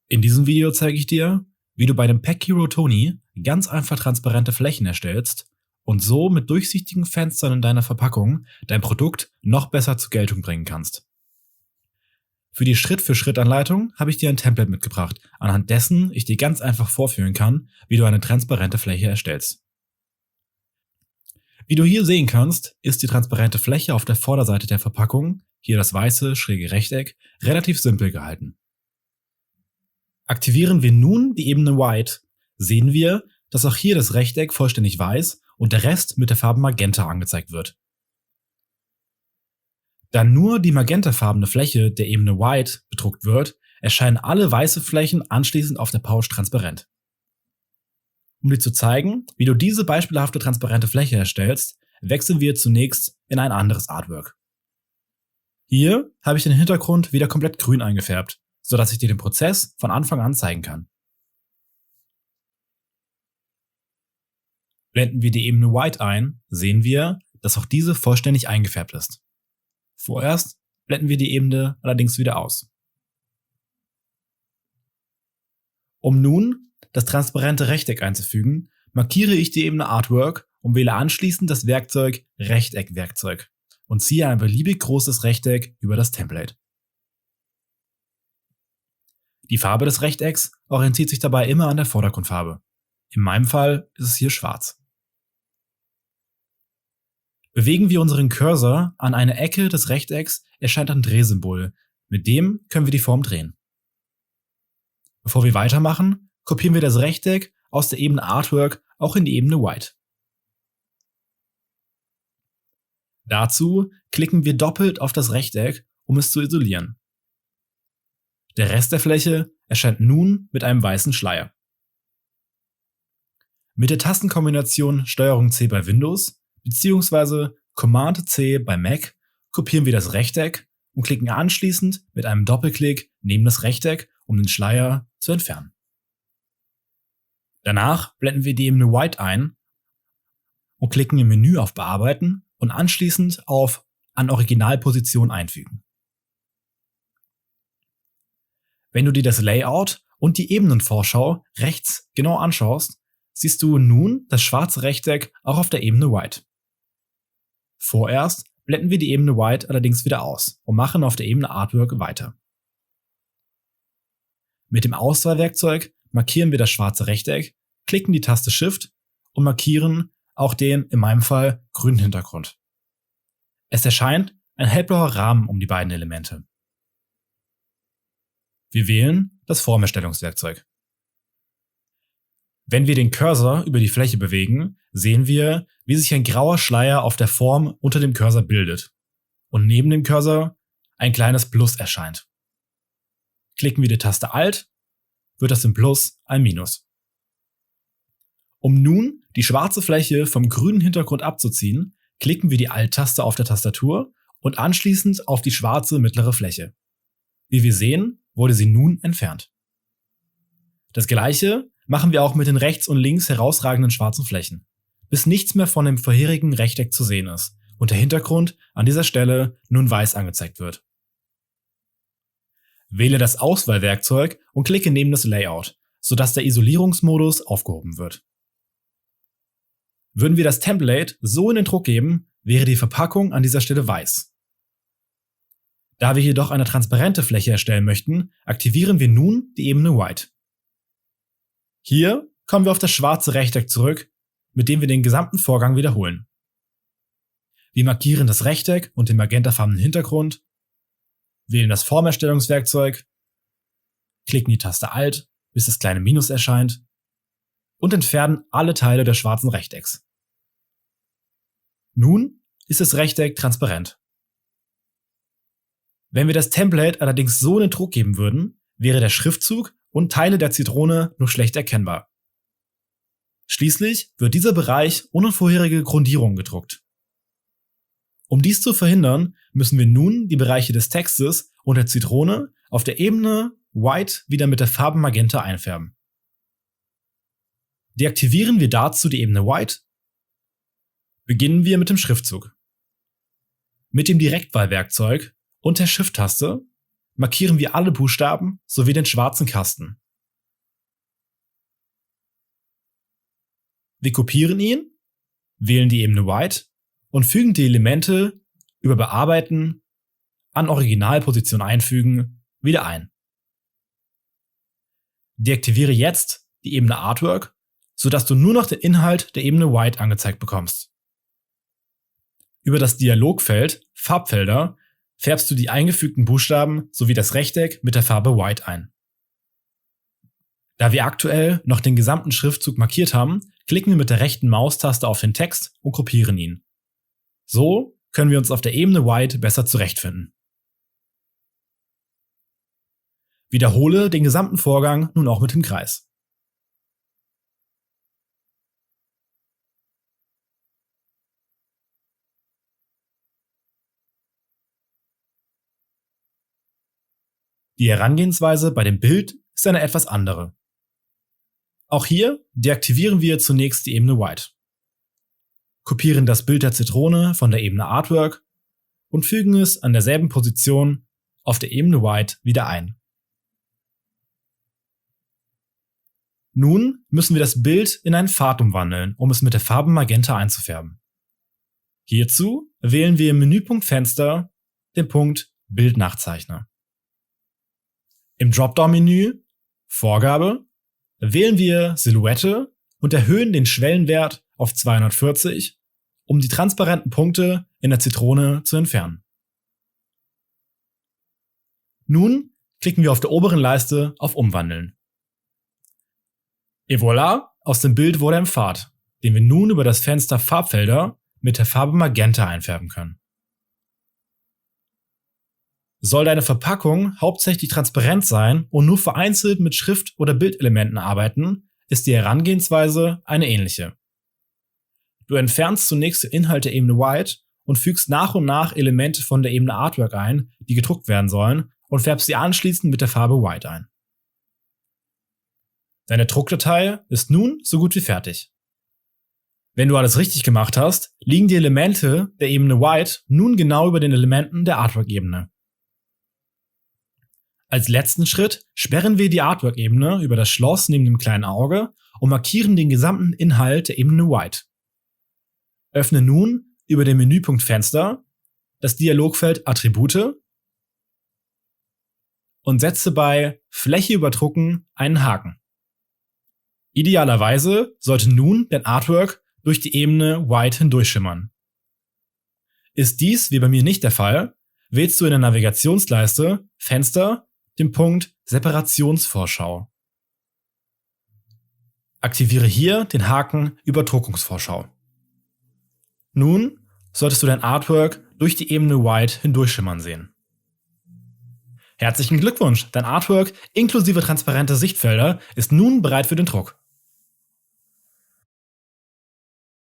In diesem Video zeige ich dir, wie du bei dem Pack Hero Tony ganz einfach transparente Flächen erstellst und so mit durchsichtigen Fenstern in deiner Verpackung dein Produkt noch besser zur Geltung bringen kannst. Für die Schritt-für-Schritt-Anleitung habe ich dir ein Template mitgebracht, anhand dessen ich dir ganz einfach vorführen kann, wie du eine transparente Fläche erstellst. Wie du hier sehen kannst, ist die transparente Fläche auf der Vorderseite der Verpackung, hier das weiße, schräge Rechteck, relativ simpel gehalten. Aktivieren wir nun die Ebene White, sehen wir, dass auch hier das Rechteck vollständig weiß und der Rest mit der Farbe Magenta angezeigt wird. Da nur die magentafarbene Fläche der Ebene White bedruckt wird, erscheinen alle weiße Flächen anschließend auf der Pouch transparent. Um dir zu zeigen, wie du diese beispielhafte transparente Fläche erstellst, wechseln wir zunächst in ein anderes Artwork. Hier habe ich den Hintergrund wieder komplett grün eingefärbt, sodass ich dir den Prozess von Anfang an zeigen kann. Blenden wir die Ebene White ein, sehen wir, dass auch diese vollständig eingefärbt ist. Vorerst blenden wir die Ebene allerdings wieder aus. Um nun das transparente Rechteck einzufügen, markiere ich die Ebene Artwork und wähle anschließend das Werkzeug Rechteckwerkzeug und ziehe ein beliebig großes Rechteck über das Template. Die Farbe des Rechtecks orientiert sich dabei immer an der Vordergrundfarbe. In meinem Fall ist es hier schwarz. Bewegen wir unseren Cursor an eine Ecke des Rechtecks, erscheint ein Drehsymbol. Mit dem können wir die Form drehen. Bevor wir weitermachen, kopieren wir das Rechteck aus der Ebene Artwork auch in die Ebene White. Dazu klicken wir doppelt auf das Rechteck, um es zu isolieren. Der Rest der Fläche erscheint nun mit einem weißen Schleier. Mit der Tastenkombination STRG-C bei Windows bzw. Command-C bei Mac kopieren wir das Rechteck und klicken anschließend mit einem Doppelklick neben das Rechteck, um den Schleier zu entfernen. Danach blenden wir die Ebene White ein und klicken im Menü auf Bearbeiten und anschließend auf An Originalposition einfügen. Wenn du dir das Layout und die Ebenenvorschau rechts genau anschaust, siehst du nun das schwarze Rechteck auch auf der Ebene White. Vorerst blenden wir die Ebene White allerdings wieder aus und machen auf der Ebene Artwork weiter. Mit dem Auswahlwerkzeug markieren wir das schwarze Rechteck, klicken die Taste Shift und markieren auch den, in meinem Fall, grünen Hintergrund. Es erscheint ein hellblauer Rahmen um die beiden Elemente. Wir wählen das Formerstellungswerkzeug. Wenn wir den Cursor über die Fläche bewegen, sehen wir, wie sich ein grauer Schleier auf der Form unter dem Cursor bildet und neben dem Cursor ein kleines Plus erscheint. Klicken wir die Taste Alt, wird das im Plus ein Minus. Um nun die schwarze Fläche vom grünen Hintergrund abzuziehen, klicken wir die Alt-Taste auf der Tastatur und anschließend auf die schwarze mittlere Fläche. Wie wir sehen, wurde sie nun entfernt. Das gleiche machen wir auch mit den rechts und links herausragenden schwarzen Flächen, bis nichts mehr von dem vorherigen Rechteck zu sehen ist und der Hintergrund an dieser Stelle nun weiß angezeigt wird. Wähle das Auswahlwerkzeug und klicke neben das Layout, sodass der Isolierungsmodus aufgehoben wird. Würden wir das Template so in den Druck geben, wäre die Verpackung an dieser Stelle weiß. Da wir jedoch eine transparente Fläche erstellen möchten, aktivieren wir nun die Ebene White. Hier kommen wir auf das schwarze Rechteck zurück, mit dem wir den gesamten Vorgang wiederholen. Wir markieren das Rechteck und den magentafarbenen Hintergrund, wählen das Formerstellungswerkzeug, klicken die Taste Alt, bis das kleine Minus erscheint und entfernen alle Teile des schwarzen Rechtecks. Nun ist das Rechteck transparent. Wenn wir das Template allerdings so in den Druck geben würden, wäre der Schriftzug und Teile der Zitrone nur schlecht erkennbar. Schließlich wird dieser Bereich ohne vorherige Grundierung gedruckt. Um dies zu verhindern, müssen wir nun die Bereiche des Textes und der Zitrone auf der Ebene White wieder mit der Farbe Magenta einfärben. Deaktivieren wir dazu die Ebene White. Beginnen wir mit dem Schriftzug. Mit dem Direktwahlwerkzeug und der Shift-Taste markieren wir alle Buchstaben sowie den schwarzen Kasten. Wir kopieren ihn, wählen die Ebene White und fügen die Elemente über Bearbeiten, an Originalposition einfügen, wieder ein. Deaktiviere jetzt die Ebene Artwork, sodass du nur noch den Inhalt der Ebene White angezeigt bekommst. Über das Dialogfeld Farbfelder färbst du die eingefügten Buchstaben sowie das Rechteck mit der Farbe White ein. Da wir aktuell noch den gesamten Schriftzug markiert haben, klicken wir mit der rechten Maustaste auf den Text und kopieren ihn. So können wir uns auf der Ebene White besser zurechtfinden. Wiederhole den gesamten Vorgang nun auch mit dem Kreis. Die Herangehensweise bei dem Bild ist eine etwas andere. Auch hier deaktivieren wir zunächst die Ebene White, kopieren das Bild der Zitrone von der Ebene Artwork und fügen es an derselben Position auf der Ebene White wieder ein. Nun müssen wir das Bild in ein Pfad umwandeln, um es mit der Farbe Magenta einzufärben. Hierzu wählen wir im Menüpunkt Fenster den Punkt Bildnachzeichner. Im Dropdown-Menü Vorgabe wählen wir Silhouette und erhöhen den Schwellenwert auf 240, um die transparenten Punkte in der Zitrone zu entfernen. Nun klicken wir auf der oberen Leiste auf Umwandeln. Et voilà, aus dem Bild wurde ein Pfad, den wir nun über das Fenster Farbfelder mit der Farbe Magenta einfärben können. Soll deine Verpackung hauptsächlich transparent sein und nur vereinzelt mit Schrift- oder Bildelementen arbeiten, ist die Herangehensweise eine ähnliche. Du entfernst zunächst den Inhalt der Ebene White und fügst nach und nach Elemente von der Ebene Artwork ein, die gedruckt werden sollen, und färbst sie anschließend mit der Farbe White ein. Deine Druckdatei ist nun so gut wie fertig. Wenn du alles richtig gemacht hast, liegen die Elemente der Ebene White nun genau über den Elementen der Artwork-Ebene. Als letzten Schritt sperren wir die Artwork-Ebene über das Schloss neben dem kleinen Auge und markieren den gesamten Inhalt der Ebene White. Öffne nun über den Menüpunkt Fenster das Dialogfeld Attribute und setze bei Fläche überdrucken einen Haken. Idealerweise sollte nun dein Artwork durch die Ebene White hindurchschimmern. Ist dies wie bei mir nicht der Fall, wählst du in der Navigationsleiste Fenster den Punkt Separationsvorschau. Aktiviere hier den Haken Überdruckungsvorschau. Nun solltest du dein Artwork durch die Ebene White hindurchschimmern sehen. Herzlichen Glückwunsch, dein Artwork inklusive transparenter Sichtfelder ist nun bereit für den Druck.